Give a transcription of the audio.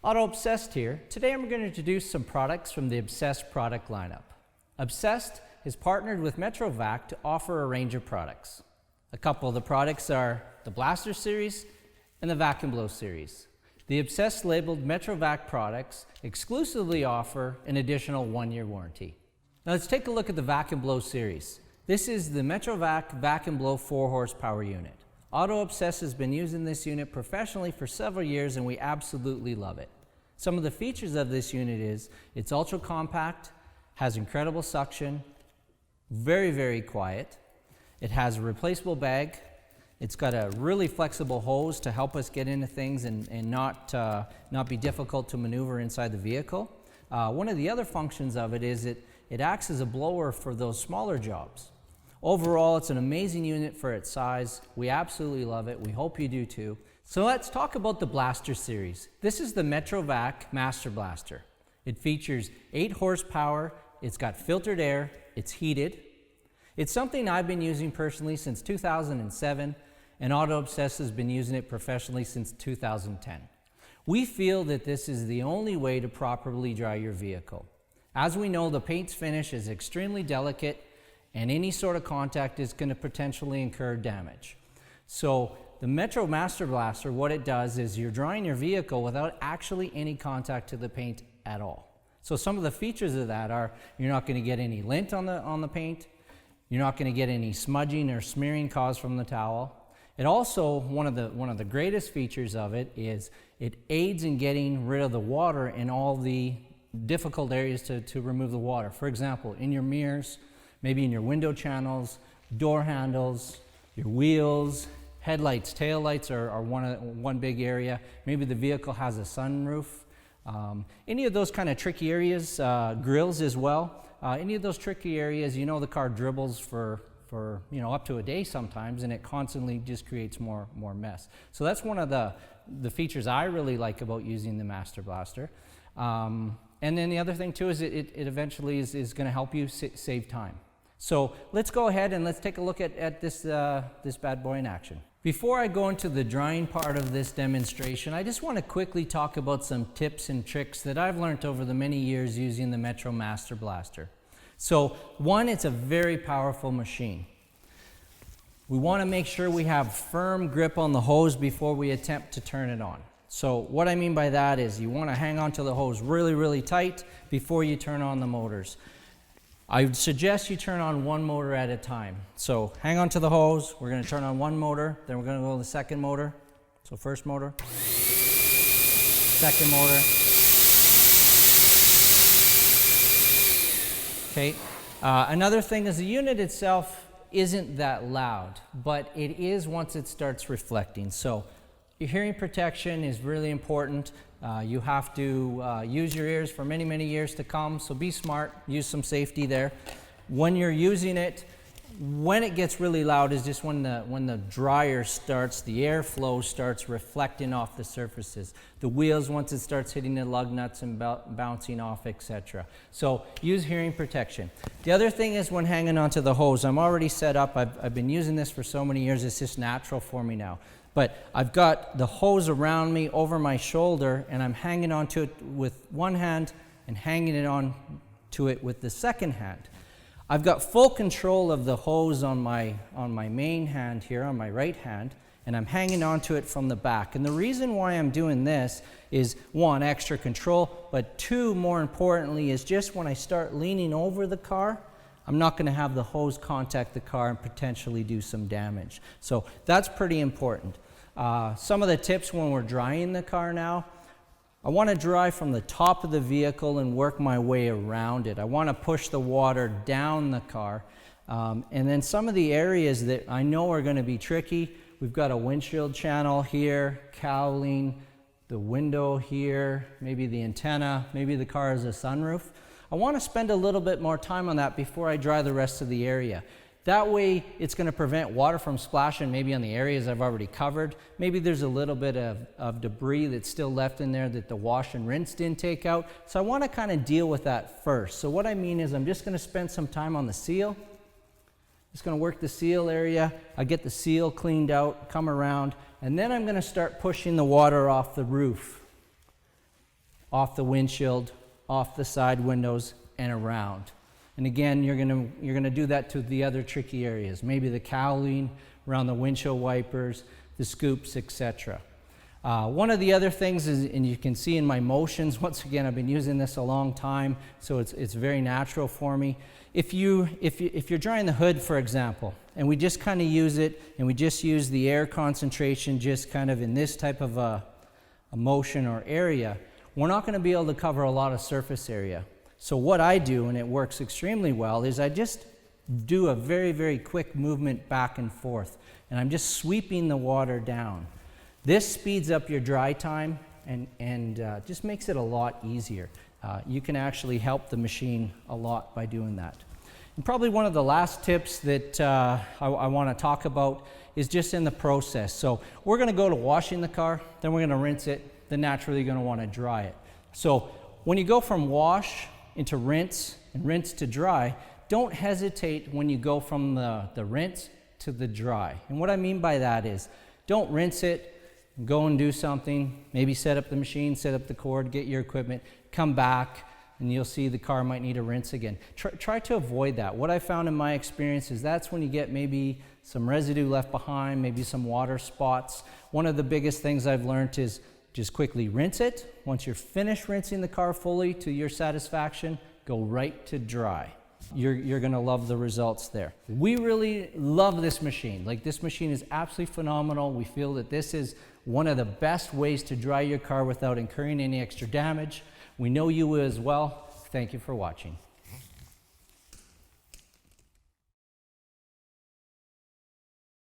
Auto Obsessed here. Today I'm going to introduce some products from the Obsessed product lineup. Obsessed is partnered with MetroVac to offer a range of products. A couple of the products are the Blaster Series and the Vac and Blow Series. The Obsessed labeled MetroVac products exclusively offer an additional 1-year warranty. Now let's take a look at the Vac and Blow Series. This is the MetroVac Vac and Blow 4 horsepower unit. Auto Obsessed has been using this unit professionally for several years and we absolutely love it. Some of the features of this unit is it's ultra compact, has incredible suction, very quiet. It has a replaceable bag. It's got a really flexible hose to help us get into things and not be difficult to maneuver inside the vehicle. One of the other functions of it is it acts as a blower for those smaller jobs. Overall, it's an amazing unit for its size. We absolutely love it. We hope you do too. So let's talk about the Blaster Series. This is the MetroVac Master Blaster. It features 8 horsepower. It's got filtered air. It's heated. It's something I've been using personally since 2007, and Auto Obsessed has been using it professionally since 2010. We feel that this is the only way to properly dry your vehicle. As we know, the paint's finish is extremely delicate and any sort of contact is going to potentially incur damage. So the Metro Master Blaster, what it does is you're drying your vehicle without actually any contact to the paint at all. So some of the features of that are you're not going to get any lint on the paint, you're not going to get any smudging or smearing caused from the towel. It also, one of the greatest features of it is it aids in getting rid of the water in all the difficult areas to remove the water. For example, in your mirrors, maybe in your window channels, door handles, your wheels, headlights, taillights are one big area. Maybe the vehicle has a sunroof. Any of those kind of tricky areas, grills as well. Any of those tricky areas, you know the car dribbles for up to a day sometimes, and it constantly just creates more mess. So that's one of the features I really like about using the Master Blaster. And then the other thing too is it eventually is going to help you save time. So let's go ahead and let's take a look at this bad boy in action. Before I go into the drying part of this demonstration, I just want to quickly talk about some tips and tricks that I've learned over the many years using the Metro Master Blaster. So one, it's a very powerful machine. We want to make sure we have firm grip on the hose before we attempt to turn it on. So what I mean by that is you want to hang on to the hose really tight before you turn on the motors. I would suggest you turn on one motor at a time. So hang on to the hose, we're going to turn on one motor, then we're going to go to the second motor. So first motor, second motor. Okay. Another thing is the unit itself isn't that loud, but it is once it starts reflecting. So your hearing protection is really important. You have to use your ears for many years to come, so be smart, use some safety there. When you're using it, when it gets really loud is just when the dryer starts, the airflow starts reflecting off the surfaces. The wheels, once it starts hitting the lug nuts and bouncing off, etc. So use hearing protection. The other thing is when hanging onto the hose, I'm already set up, I've been using this for so many years, it's just natural for me now. But I've got the hose around me over my shoulder and I'm hanging onto it with one hand and hanging it on to it with the second hand. I've got full control of the hose on my main hand here, on my right hand, and I'm hanging onto it from the back. And the reason why I'm doing this is, one, extra control, but two, more importantly, is just when I start leaning over the car, I'm not going to have the hose contact the car and potentially do some damage. So that's pretty important. Some of the tips when we're drying the car now, I want to dry from the top of the vehicle and work my way around it. I want to push the water down the car. And then some of the areas that I know are going to be tricky, we've got a windshield channel here, cowling, the window here, maybe the antenna, maybe the car has a sunroof. I want to spend a little bit more time on that before I dry the rest of the area. That way it's going to prevent water from splashing maybe on the areas I've already covered. Maybe there's a little bit of debris that's still left in there that the wash and rinse didn't take out. So I want to kind of deal with that first. So what I mean is I'm just going to spend some time on the seal. Just going to work the seal area. I get the seal cleaned out, come around, and then I'm going to start pushing the water off the roof. off the windshield, off the side windows, and around. And again, you're gonna do that to the other tricky areas, maybe the cowling, around the windshield wipers, the scoops, etc. One of the other things is, and you can see in my motions, once again, I've been using this a long time, so it's very natural for me. If you're drying the hood, for example, and we just kind of use it, and we just use the air concentration just kind of in this type of a motion or area, we're not going to be able to cover a lot of surface area. So what I do, and it works extremely well, is I just do a very, very quick movement back and forth, and I'm just sweeping the water down. This speeds up your dry time and just makes it a lot easier. You can actually help the machine a lot by doing that. And probably one of the last tips that I want to talk about is just in the process. So we're going to go to washing the car, then we're going to rinse it, then naturally you're going to want to dry it. So when you go from wash into rinse and rinse to dry, don't hesitate when you go from the rinse to the dry. And what I mean by that is, don't rinse it, go and do something, maybe set up the machine, set up the cord, get your equipment, come back, and you'll see the car might need a rinse again. Try to avoid that. What I found in my experience is that's when you get maybe some residue left behind, maybe some water spots. One of the biggest things I've learned is just quickly rinse it. Once you're finished rinsing the car fully to your satisfaction, go right to dry. You're gonna love the results there. We really love this machine. Like, this machine is absolutely phenomenal. We feel that this is one of the best ways to dry your car without incurring any extra damage. We know you will as well. Thank you for watching.